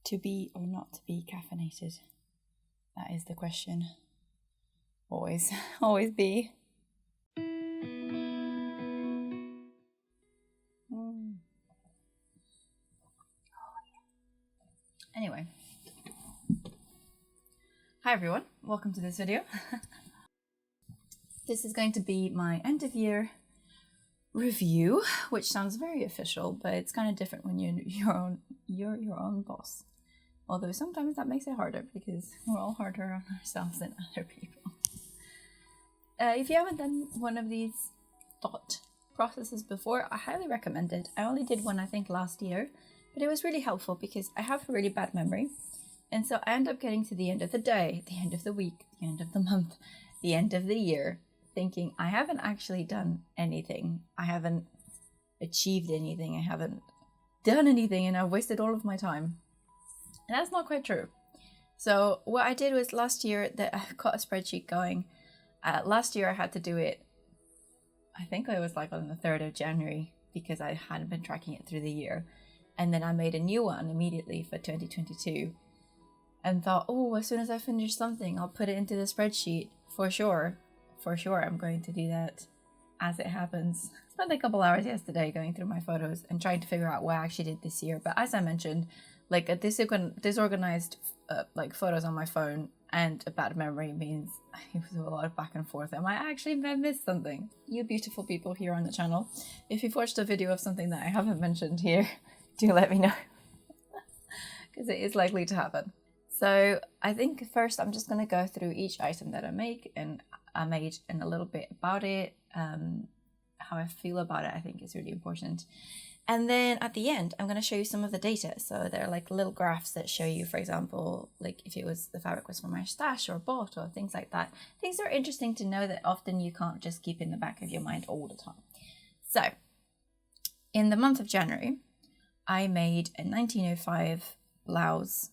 To be or not to be caffeinated? That is the question. Always, always be. Anyway. Hi everyone, welcome to this video. This is going to be my end of year review, which sounds very official, but it's kind of different when you're your own boss. Although sometimes that makes it harder because we're all harder on ourselves than other people. If you haven't done one of these thought processes before, I highly recommend it. I only did one I think last year, but it was really helpful because I have a really bad memory. And so I end up getting to the end of the day, the end of the week, the end of the month, the end of the year, thinking I haven't actually done anything. I haven't achieved anything. I haven't done anything, and I've wasted all of my time. And that's not quite true. So what I did was last year that I got a spreadsheet going. Last year I had to do it, I think it was like on the 3rd of January because I hadn't been tracking it through the year. And then I made a new one immediately for 2022 and thought, oh, as soon as I finish something, I'll put it into the spreadsheet for sure. For sure, I'm going to do that as it happens. I spent a couple hours yesterday going through my photos and trying to figure out what I actually did this year. But as I mentioned, like a disorganized like photos on my phone and a bad memory means it was a lot of back and forth. I might actually miss something. You beautiful people here on the channel, if you've watched a video of something that I haven't mentioned here, do let me know because it is likely to happen. So I think first I'm just going to go through each item that I make and I made and a little bit about it, how I feel about it. I think is really important. And then at the end, I'm going to show you some of the data. So there are like little graphs that show you, for example, like if it was the fabric was from my stash or bought or things like that. Things are interesting to know that often you can't just keep in the back of your mind all the time. So in the month of January, I made a 1905 blouse,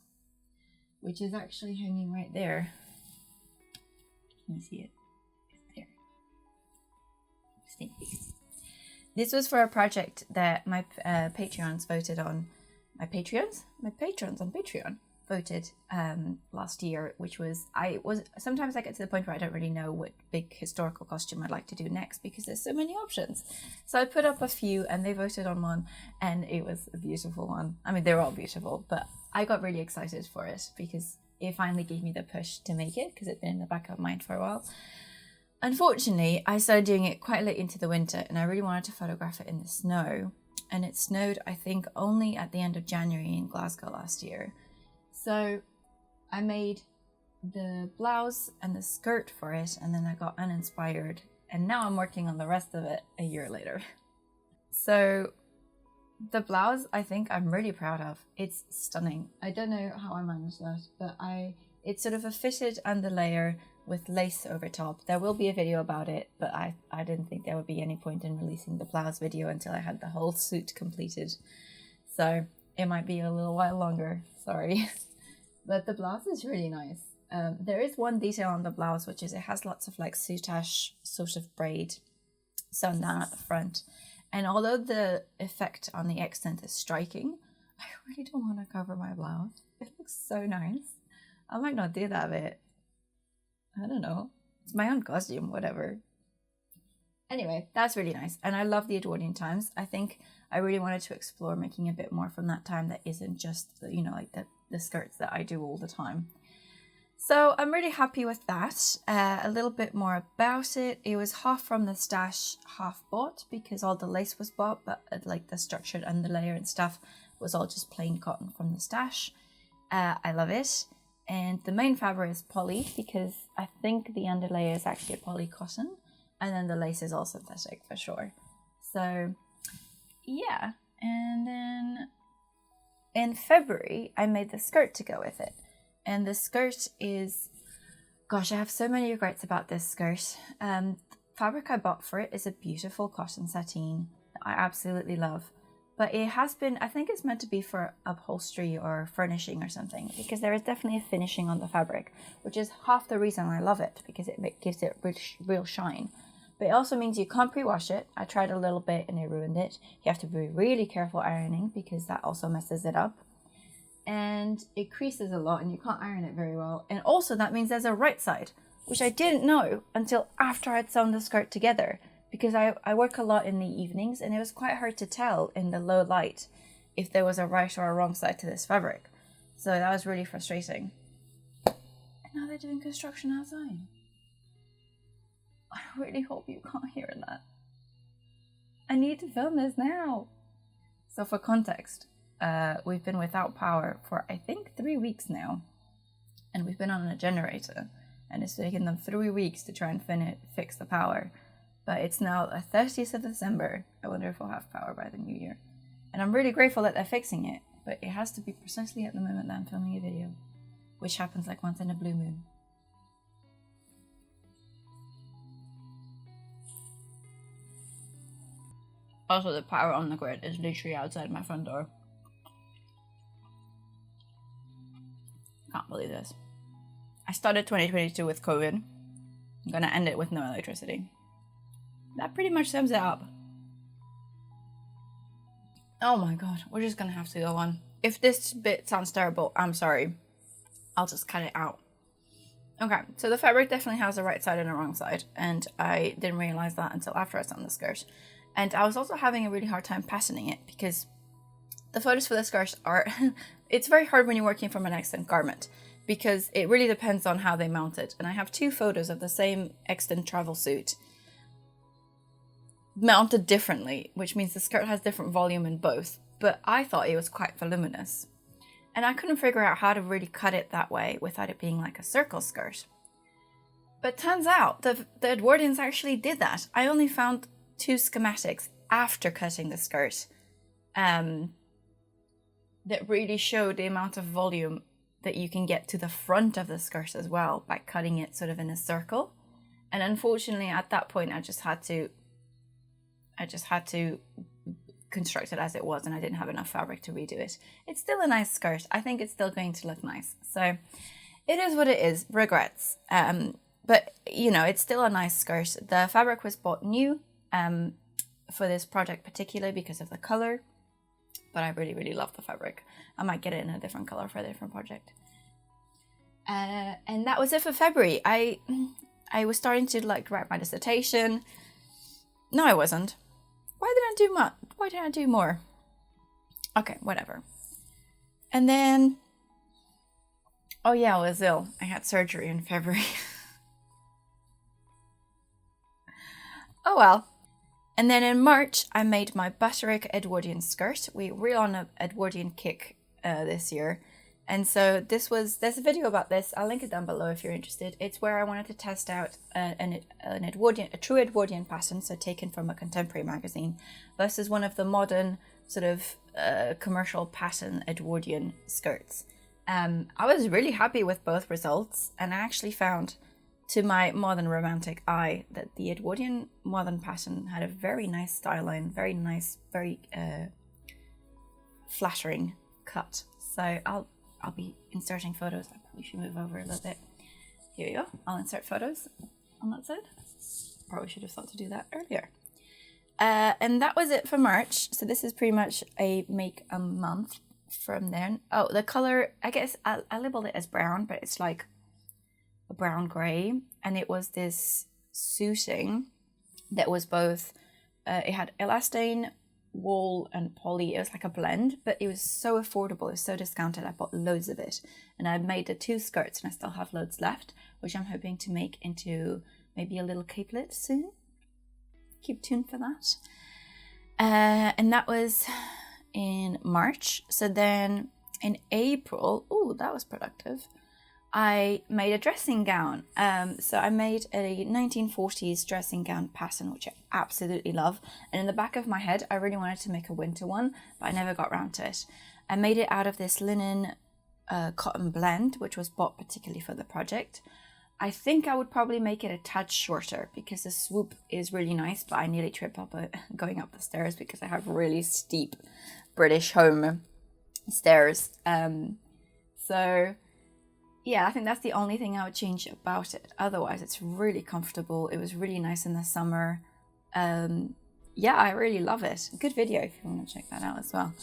which is actually hanging right there. Can you see it? It's there. Sneak peek. This was for a project that my Patreons voted on. My patrons on Patreon voted last year, which was sometimes I get to the point where I don't really know what big historical costume I'd like to do next because there's so many options. So I put up a few and they voted on one and it was a beautiful one. I mean, they're all beautiful, but I got really excited for it because it finally gave me the push to make it because it'd been in the back of my mind for a while. Unfortunately, I started doing it quite late into the winter and I really wanted to photograph it in the snow. And it snowed, I think, only at the end of January in Glasgow last year. So I made the blouse and the skirt for it and then I got uninspired. And now I'm working on the rest of it a year later. So the blouse, I think I'm really proud of. It's stunning. I don't know how I managed that, but it's sort of a fitted underlayer with lace over top. There will be a video about it, but I didn't think there would be any point in releasing the blouse video until I had the whole suit completed. So it might be a little while longer, sorry. But the blouse is really nice. There is one detail on the blouse, which is it has lots of like soutache sort of braid sewn down at the front. And although the effect on the accent is striking, I really don't want to cover my blouse. It looks so nice. I might not do that bit. I don't know. It's my own costume, whatever. Anyway, that's really nice. And I love the Edwardian times. I think I really wanted to explore making a bit more from that time that isn't just, like the skirts that I do all the time. So I'm really happy with that. A little bit more about it. It was half from the stash, half bought because all the lace was bought, but like the structured underlayer and stuff was all just plain cotton from the stash. I love it. And the main fabric is poly because I think the underlayer is actually a poly cotton and then the lace is all synthetic for sure. So yeah, and then in February I made the skirt to go with it. And the skirt is, gosh, I have so many regrets about this skirt. Fabric I bought for it is a beautiful cotton sateen that I absolutely love. But it has been, I think it's meant to be for upholstery or furnishing or something, because there is definitely a finishing on the fabric, which is half the reason I love it, because it gives it real shine. But it also means you can't pre-wash it. I tried a little bit and it ruined it. You have to be really careful ironing because that also messes it up. and it creases a lot and you can't iron it very well. And also that means there's a right side, which I didn't know until after I'd sewn the skirt together, because I work a lot in the evenings and it was quite hard to tell in the low light if there was a right or a wrong side to this fabric. So that was really frustrating. And now they're doing construction outside. I really hope you can't hear that. I need to film this now. So for context, we've been without power for I think 3 weeks now. And we've been on a generator. And it's taken them 3 weeks to try and fix the power. But it's now the 30th of December. I wonder if we'll have power by the new year. And I'm really grateful that they're fixing it. But it has to be precisely at the moment that I'm filming a video. Which happens like once in a blue moon. Also, the power on the grid is literally outside my front door. Can't believe this. I started 2022 with COVID. I'm gonna end it with no electricity. That pretty much sums it up. Oh my god, we're just gonna have to go on. If this bit sounds terrible, I'm sorry. I'll just cut it out. Okay, so the fabric definitely has a right side and a wrong side, and I didn't realize that until after I sewn the skirt. And I was also having a really hard time patterning it because the photos for the skirt are... it's very hard when you're working from an extant garment because it really depends on how they mount it. And I have 2 photos of the same extant travel suit mounted differently, which means the skirt has different volume in both. But I thought it was quite voluminous. And I couldn't figure out how to really cut it that way without it being like a circle skirt. But turns out the Edwardians actually did that. I only found 2 schematics after cutting the skirt that really showed the amount of volume that you can get to the front of the skirt as well by cutting it sort of in a circle. And unfortunately at that point I just had to construct it as it was, and I didn't have enough fabric to redo it. It's still a nice skirt. I think it's still going to look nice. So it is what it is. Regrets. But you know, it's still a nice skirt. The fabric was bought new for this project particularly because of the color, but I really, really love the fabric. I might get it in a different color for a different project. And that was it for February. I was starting to like write my dissertation. No, I wasn't. Why didn't I do much? Why didn't I do more? Okay, whatever. And then, oh yeah, I was ill. I had surgery in February. Oh well. And then in March, I made my Butterick Edwardian skirt. We're on an Edwardian kick this year. And so there's a video about this. I'll link it down below if you're interested. It's where I wanted to test out a true Edwardian pattern, so taken from a contemporary magazine, versus one of the modern sort of commercial pattern Edwardian skirts. I was really happy with both results, and I actually found, to my modern romantic eye, that the Edwardian modern pattern had a very nice style line, very nice, very flattering cut. So I'll be inserting photos. I probably should move over a little bit. Here you go. I'll insert photos on that side. Probably should have thought to do that earlier. And that was it for March. So this is pretty much a make a month from then. Oh, the color, I guess I labeled it as brown, but it's like a brown grey. And it was this suiting that was both, it had elastane, wool and poly. It was like a blend, but it was so affordable. It was so discounted. I bought loads of it, and I made the 2 skirts, and I still have loads left, which I'm hoping to make into maybe a little capelet soon. Keep tuned for that. And that was in March. So then in April, oh, that was productive, I made a dressing gown. So I made a 1940s dressing gown pattern, which I absolutely love. And in the back of my head, I really wanted to make a winter one, but I never got around to it. I made it out of this linen cotton blend, which was bought particularly for the project. I think I would probably make it a touch shorter because the swoop is really nice, but I nearly trip up going up the stairs because I have really steep British home stairs. So yeah, I think that's the only thing I would change about it. Otherwise, it's really comfortable. It was really nice in the summer. Yeah, I really love it. Good video if you want to check that out as well.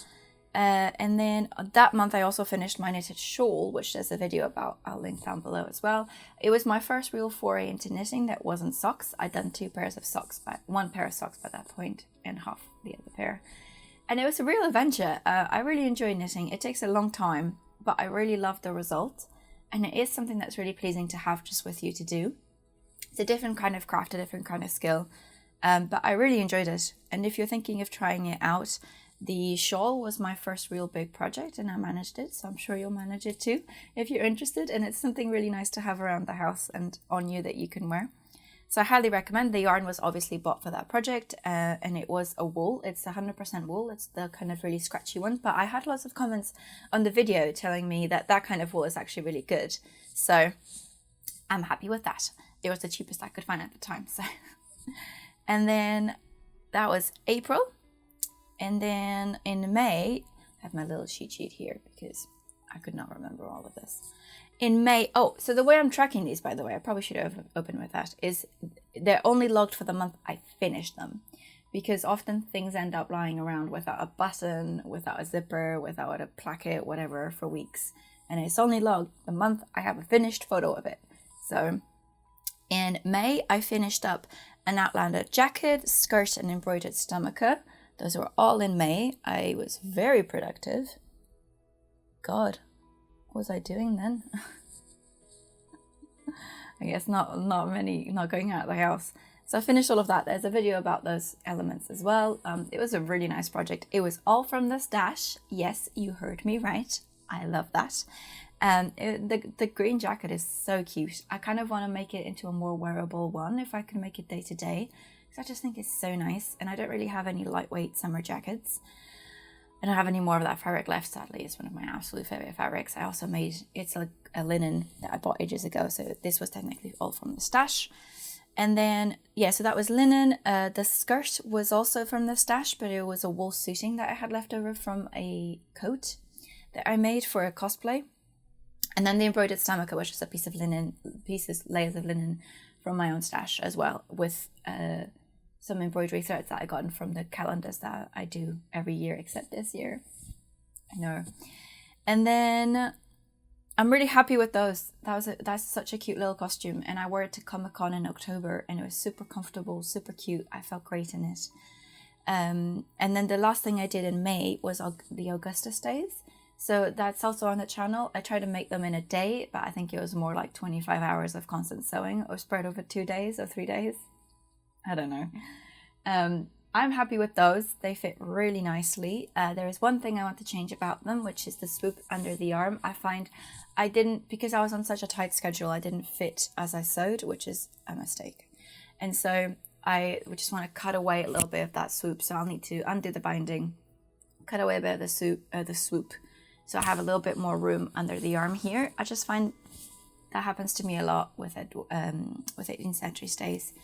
And then that month I also finished my knitted shawl, which there's a video about, I'll link down below as well. It was my first real foray into knitting that wasn't socks. I'd done one pair of socks by that point and half the other pair. And it was a real adventure. I really enjoy knitting. It takes a long time, but I really love the result. And it is something that's really pleasing to have just with you to do. It's a different kind of craft, a different kind of skill. But I really enjoyed it. And if you're thinking of trying it out, the shawl was my first real big project and I managed it. So I'm sure you'll manage it too if you're interested. And it's something really nice to have around the house and on you that you can wear. So I highly recommend. The yarn was obviously bought for that project and it was a wool. It's 100% wool. It's the kind of really scratchy one. But I had lots of comments on the video telling me that that kind of wool is actually really good. So I'm happy with that. It was the cheapest I could find at the time. So, and then that was April. And then in May, I have my little cheat sheet here because I could not remember all of this. In May, so the way I'm tracking these, by the way, I probably should have opened with that, is they're only logged for the month I finished them. Because often things end up lying around without a button, without a zipper, without a placket, whatever, for weeks. And it's only logged the month I have a finished photo of it. So in May, I finished up an Outlander jacket, skirt, and embroidered stomacher. Those were all in May. I was very productive. God. What was I doing then? I guess not going out of the house. So I finished all of that. There's a video about those elements as well. It was a really nice project. It was all from the stash. Yes, you heard me right. I love that. The green jacket is so cute. I kind of want to make it into a more wearable one if I can make it day to day. Because I just think it's so nice. And I don't really have any lightweight summer jackets. I don't have any more of that fabric left, sadly. It's one of my absolute favorite fabrics. I also made, it's a linen that I bought ages ago. So this was technically all from the stash. And then, yeah, so that was linen. The skirt was also from the stash, but it was a wool suiting that I had left over from a coat that I made for a cosplay. And then the embroidered stomacher, which is a piece of linen, layers of linen from my own stash as well, with some embroidery threads that I gotten from the calendars that I do every year except this year. I know. And then I'm really happy with those. That's such a cute little costume, and I wore it to Comic-Con in October and it was super comfortable, super cute. I felt great in it. And then the last thing I did in May was the Augusta stays. So that's also on the channel. I tried to make them in a day, but I think it was more like 25 hours of constant sewing or spread over 2 days or 3 days. I don't know. I'm happy with those. They fit really nicely. There is one thing I want to change about them, which is the swoop under the arm. I find I didn't, because I was on such a tight schedule, I didn't fit as I sewed, which is a mistake. And so I just want to cut away a little bit of that swoop. So I'll need to undo the binding, cut away a bit of the swoop. So I have a little bit more room under the arm here. I just find that happens to me a lot with 18th century stays.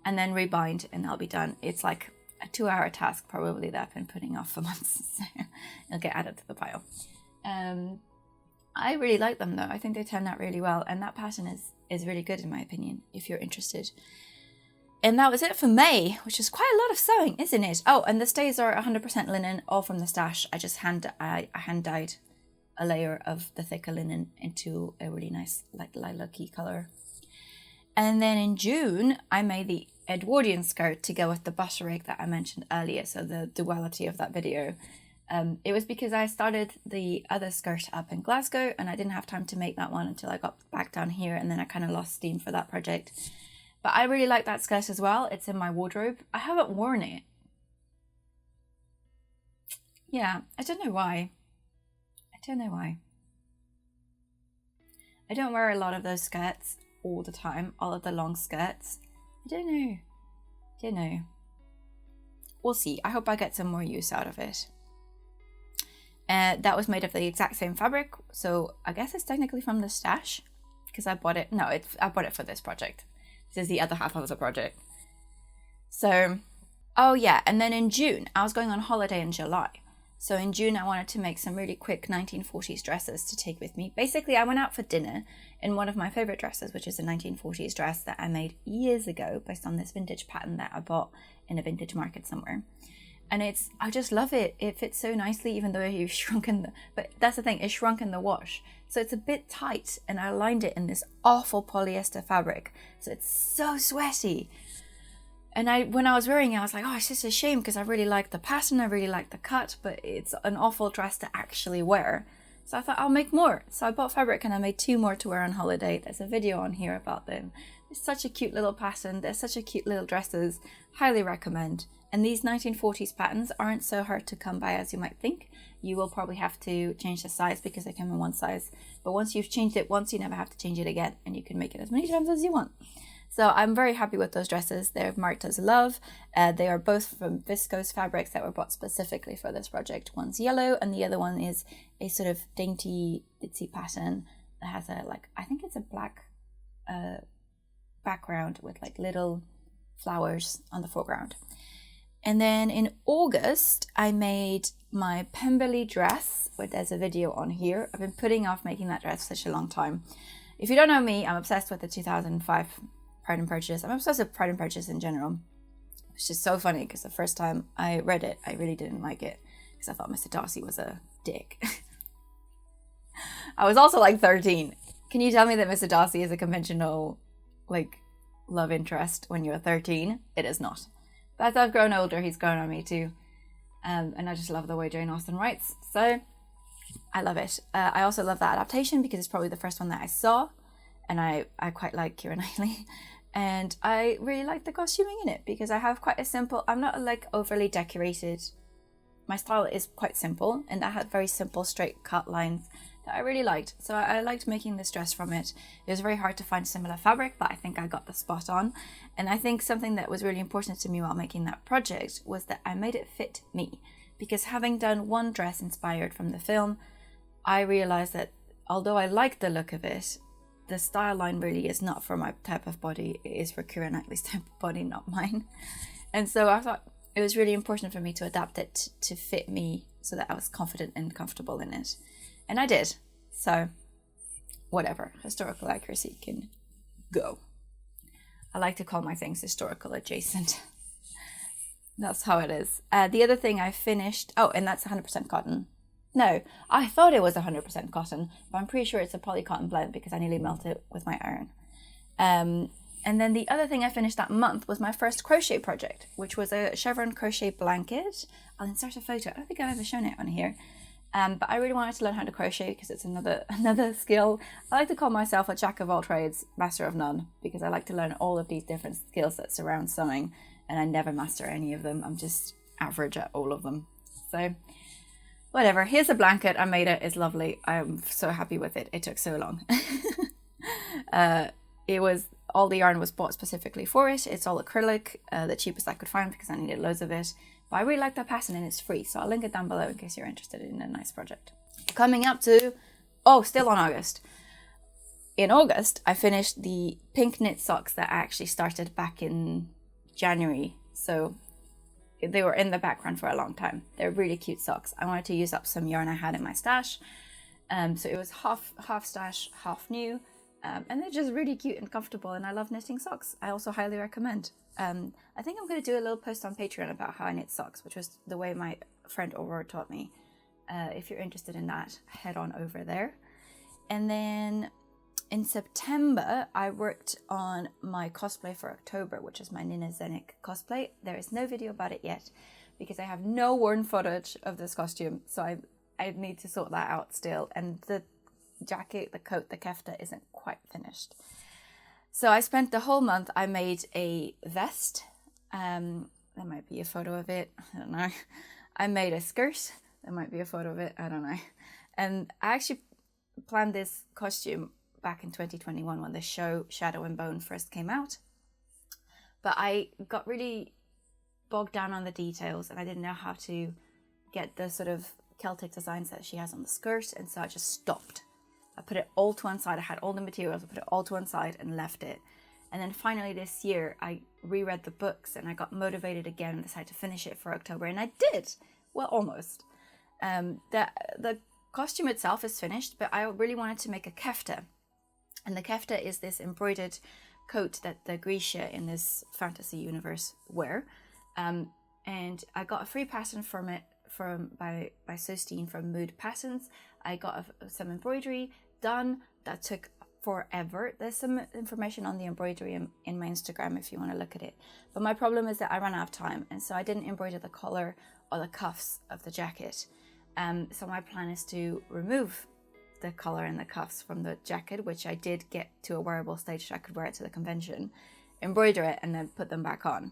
And then rebind and I'll be done. It's like a 2-hour task probably that I've been putting off for months. So it'll get added to the pile. I really like them though. I think they turned out really well. And that pattern is really good in my opinion, if you're interested. And that was it for May, which is quite a lot of sewing, isn't it? Oh, and the stays are 100% linen, all from the stash. I just hand dyed a layer of the thicker linen into a really nice like lilac-y colour. And then in June, I made the Edwardian skirt to go with the Butterick that I mentioned earlier, so the duality of that video. It was because I started the other skirt up in Glasgow and I didn't have time to make that one until I got back down here, and then I kind of lost steam for that project. But I really like that skirt as well. It's in my wardrobe. I haven't worn it. Yeah, I don't know why. I don't wear a lot of those skirts all the time, all of the long skirts. I don't know. We'll see. I hope I get some more use out of it. That was made of the exact same fabric, so I guess it's technically from the stash because I bought it. No, I bought it for this project. This is the other half of the project. So, oh yeah, and then in June, I was going on holiday in July. So in June, I wanted to make some really quick 1940s dresses to take with me. Basically, I went out for dinner in one of my favorite dresses, which is a 1940s dress that I made years ago based on this vintage pattern that I bought in a vintage market somewhere. And I just love it. It fits so nicely, even though you've shrunken but that's the thing, it's shrunk in the wash. So it's a bit tight, and I lined it in this awful polyester fabric. So it's so sweaty. And when I was wearing it, I was like, oh, it's just a shame because I really like the pattern, I really like the cut, but it's an awful dress to actually wear. So I thought I'll make more. So I bought fabric and I made 2 more to wear on holiday. There's a video on here about them. It's such a cute little pattern. They're such a cute little dresses. Highly recommend. And these 1940s patterns aren't so hard to come by as you might think. You will probably have to change the size because they come in one size. But once you've changed it once, you never have to change it again. And you can make it as many times as you want. So I'm very happy with those dresses. They're marked as love. They are both from viscose fabrics that were bought specifically for this project. One's yellow and the other one is a sort of dainty, ditzy pattern that has a, like, I think it's a black background with like little flowers on the foreground. And then in August, I made my Pemberley dress, where there's a video on here. I've been putting off making that dress for such a long time. If you don't know me, I'm obsessed with the 2005 Pride and Prejudice. I'm obsessed with Pride and Prejudice in general. It's just so funny because the first time I read it, I really didn't like it because I thought Mr. Darcy was a dick. I was also like 13. Can you tell me that Mr. Darcy is a conventional, like, love interest when you're 13? It is not. But as I've grown older, he's grown on me too. And I just love the way Jane Austen writes. So I love it. I also love that adaptation because it's probably the first one that I saw. And I quite like Keira Knightley. And I really like the costuming in it because I have quite a simple, I'm not like overly decorated. My style is quite simple and I had very simple straight cut lines that I really liked. So I liked making this dress from it. It was very hard to find similar fabric, but I think I got the spot on. And I think something that was really important to me while making that project was that I made it fit me. Because having done one dress inspired from the film, I realized that although I liked the look of it, the style line really is not for my type of body. It is for Keira Knightley's type of body, not mine. And so I thought it was really important for me to adapt it to fit me so that I was confident and comfortable in it. And I did. So whatever, historical accuracy can go. I like to call my things historical adjacent. That's how it is. The other thing I finished, oh, and that's 100% cotton. No, I thought it was 100% cotton, but I'm pretty sure it's a poly cotton blend because I nearly melted it with my iron. And then the other thing I finished that month was my first crochet project, which was a chevron crochet blanket. I'll insert a photo. I don't think I've ever shown it on here. But I really wanted to learn how to crochet because it's another skill. I like to call myself a jack of all trades, master of none, because I like to learn all of these different skills that surround sewing, and I never master any of them. I'm just average at all of them. So whatever, here's a blanket. I made it. It's lovely. I'm so happy with it. It took so long. All the yarn was bought specifically for it. It's all acrylic, the cheapest I could find because I needed loads of it. But I really like that pattern and it's free. So I'll link it down below in case you're interested in a nice project. Coming up to, still on August. In August, I finished the pink knit socks that I actually started back in January. So they were in the background for a long time. They're really cute socks. I wanted to use up some yarn I had in my stash. So it was half stash, half new. And they're just really cute and comfortable, and I love knitting socks. I also highly recommend. I think I'm going to do a little post on Patreon about how I knit socks, which was the way my friend Aurora taught me. If you're interested in that, head on over there. And then in September, I worked on my cosplay for October, which is my Nina Zenik cosplay. There is no video about it yet because I have no worn footage of this costume, so I need to sort that out still. And the jacket, the coat, the kefta isn't quite finished. So I spent the whole month, I made a vest. There might be a photo of it, I don't know. I made a skirt, there might be a photo of it, I don't know. And I actually planned this costume back in 2021 when the show Shadow and Bone first came out. But I got really bogged down on the details and I didn't know how to get the sort of Celtic designs that she has on the skirt, and so I just stopped. I put it all to one side. I had all the materials. I put it all to one side and left it. And then finally this year, I reread the books and I got motivated again and decided to finish it for October. And I did. Well, almost. The costume itself is finished, but I really wanted to make a kefta. And the kefta is this embroidered coat that the Grisha in this fantasy universe wear. And and I got a free pattern from it by Sostine from Mood Patterns. I got some embroidery done. That took forever. There's some information on the embroidery in my Instagram if you want to look at it. But my problem is that I ran out of time, and so I didn't embroider the collar or the cuffs of the jacket. So my plan is to remove the collar and the cuffs from the jacket, which I did get to a wearable stage so I could wear it to the convention, embroider it, and then put them back on.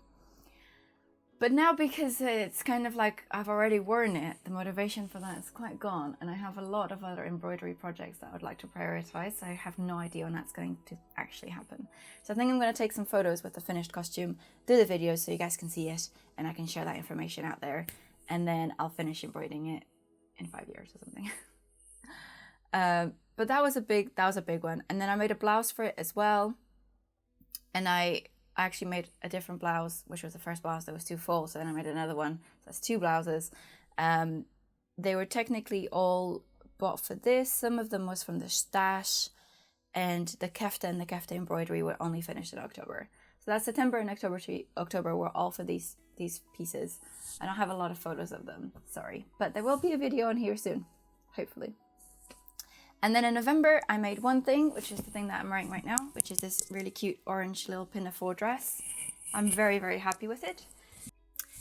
But now, because it's kind of like I've already worn it, the motivation for that is quite gone, and I have a lot of other embroidery projects that I would like to prioritize, so I have no idea when that's going to actually happen. So I think I'm going to take some photos with the finished costume, do the video so you guys can see it, and I can share that information out there, and then I'll finish embroidering it in 5 years or something. But that was a big one. And then I made a blouse for it as well, and I actually made a different blouse, which was the first blouse that was too full, so then I made another one. So that's 2 blouses. They were technically all bought for this. Some of them was from the stash, and the kefta and the kefta embroidery were only finished in October. So that's September and October were all for these pieces. I don't have a lot of photos of them, sorry, but there will be a video on here soon, hopefully. And then in November, I made one thing, which is the thing that I'm wearing right now, which is this really cute orange little pinafore dress. I'm very, very happy with it.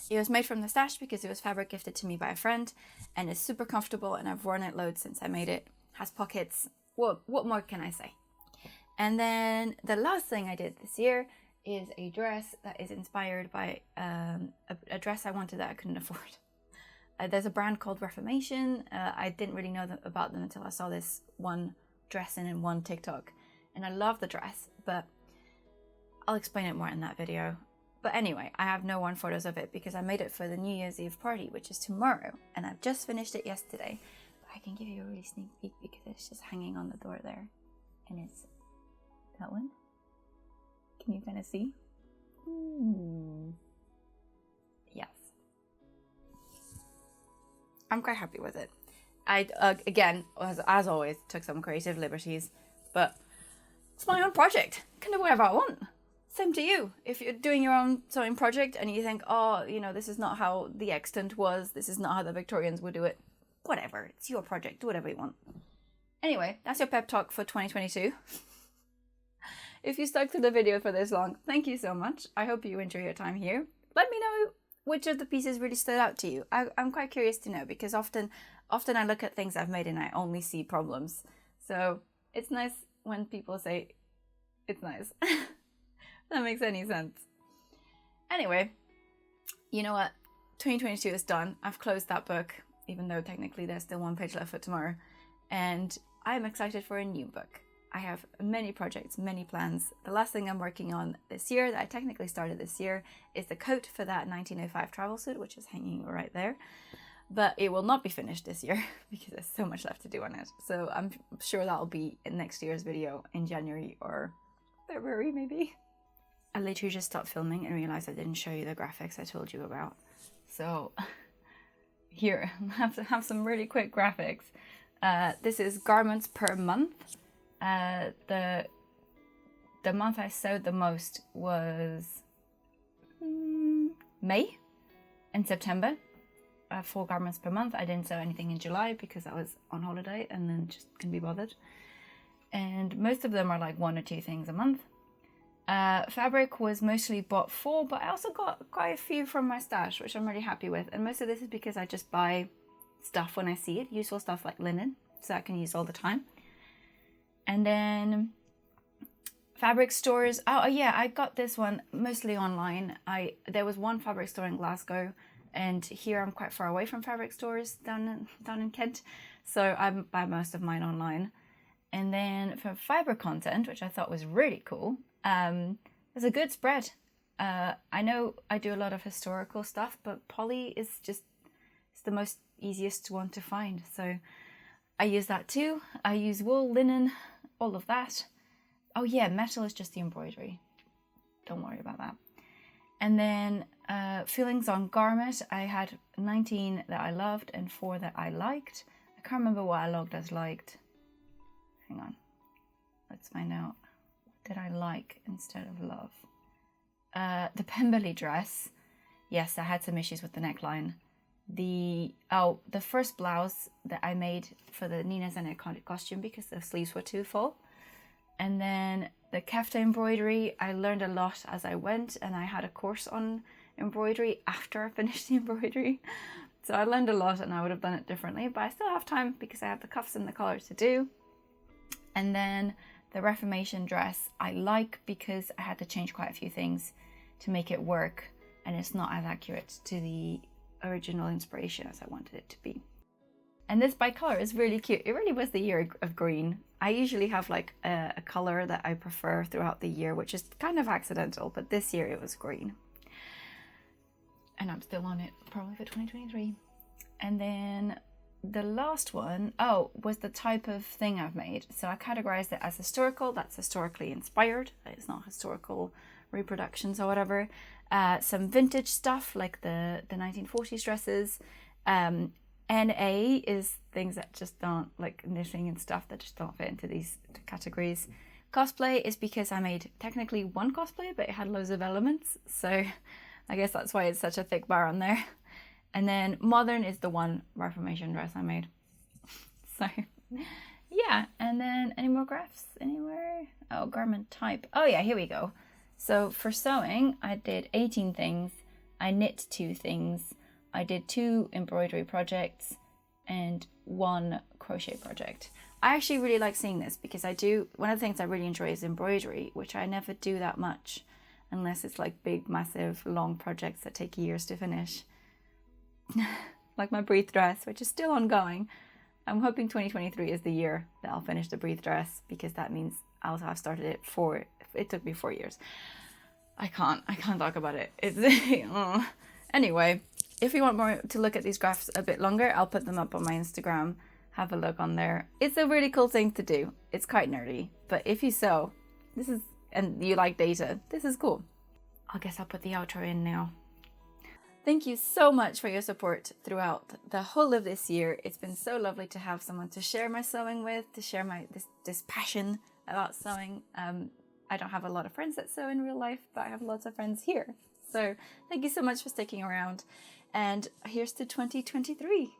It was made from the stash because it was fabric gifted to me by a friend, and it's super comfortable, and I've worn it loads since I made it. Has pockets. What more can I say? And then the last thing I did this year is a dress that is inspired by a dress I wanted that I couldn't afford. There's a brand called Reformation. I didn't really know about them until I saw this one dress in one TikTok, and I love the dress, but I'll explain it more in that video. But anyway, I have no worn photos of it because I made it for the New Year's Eve party, which is tomorrow, and I've just finished it yesterday. But I can give you a really sneak peek because it's just hanging on the door there, and it's that one. Can you kind of see? Yes. I'm quite happy with it. I, again, as always, took some creative liberties, but it's my own project. I can do whatever I want. Same to you. If you're doing your own sewing project and you think, oh, you know, this is not how the extant was, this is not how the Victorians would do it, whatever. It's your project. Do whatever you want. Anyway, that's your pep talk for 2022. If you stuck to the video for this long, thank you so much. I hope you enjoy your time here. Let me know which of the pieces really stood out to you. I'm quite curious to know, because often I look at things I've made and I only see problems. So it's nice when people say it's nice. That makes any sense. Anyway, you know what? 2022 is done. I've closed that book, even though technically there's still 1 page left for tomorrow. And I'm excited for a new book. I have many projects, many plans. The last thing I'm working on this year, that I technically started this year, is the coat for that 1905 travel suit, which is hanging right there. But it will not be finished this year because there's so much left to do on it. So I'm sure that'll be in next year's video in January or February maybe. I literally just stopped filming and realized I didn't show you the graphics I told you about. So here, I have some really quick graphics. This is garments per month. The month I sewed the most was May and September. 4 garments per month. I didn't sew anything in July because I was on holiday and then just couldn't be bothered. And most of them are like 1 or 2 things a month. Fabric was mostly bought for, but I also got quite a few from my stash, which I'm really happy with. And most of this is because I just buy stuff when I see it, useful stuff like linen, so I can use all the time. And then fabric stores. Oh yeah, I got this one mostly online. There was one fabric store in Glasgow, and here I'm quite far away from fabric stores down in Kent, so I buy most of mine online. And then for fiber content, which I thought was really cool, there's a good spread. I know I do a lot of historical stuff, but poly is just the most easiest one to find. So I use that too. I use wool, linen, all of that. Oh yeah, metal is just the embroidery. Don't worry about that. And then fillings on garment. I had 19 that I loved and 4 that I liked. I can't remember what I logged as liked. Hang on. Let's find out. What did I like instead of love? The Pemberley dress. yes, I had some issues with the neckline. The first blouse that I made for the Nina's an Iconic costume because the sleeves were too full. And then the kefta embroidery, I learned a lot as I went, and I had a course on embroidery after I finished the embroidery. So I learned a lot, and I would have done it differently, but I still have time because I have the cuffs and the collar to do. And then the Reformation dress I like because I had to change quite a few things to make it work, and it's not as accurate to the original inspiration as I wanted it to be. And this bicolor is really cute. It really was the year of green. I usually have like a color that I prefer throughout the year, which is kind of accidental, but this year it was green. And I'm still on it, probably for 2023. And then the last one, was the type of thing I've made. So I categorized it as historical. That's historically inspired. It's not historical reproductions or whatever. Some vintage stuff like the 1940s dresses. NA is things that just don't, like knitting and stuff that just don't fit into these categories. Cosplay is because I made technically one cosplay, but it had loads of elements. So I guess that's why it's such a thick bar on there. And then modern is the one Reformation dress I made. So yeah, and then any more graphs anywhere? Oh, garment type. Oh yeah, here we go. So for sewing, I did 18 things. I knit 2 things. I did 2 embroidery projects and 1 crochet project. I actually really like seeing this because one of the things I really enjoy is embroidery, which I never do that much unless it's like big, massive, long projects that take years to finish. Like my breathe dress, which is still ongoing. I'm hoping 2023 is the year that I'll finish the breathe dress because that means I'll have started it it took me 4 years. I can't talk about it. It's Anyway, if you want more to look at these graphs a bit longer, I'll put them up on my Instagram. Have a look on there. It's a really cool thing to do. It's quite nerdy, but if you sew, and you like data, this is cool. I guess I'll put the outro in now. Thank you so much for your support throughout the whole of this year. It's been so lovely to have someone to share my sewing with, to share this passion about sewing. I don't have a lot of friends that sew in real life, but I have lots of friends here. So thank you so much for sticking around. And here's to 2023.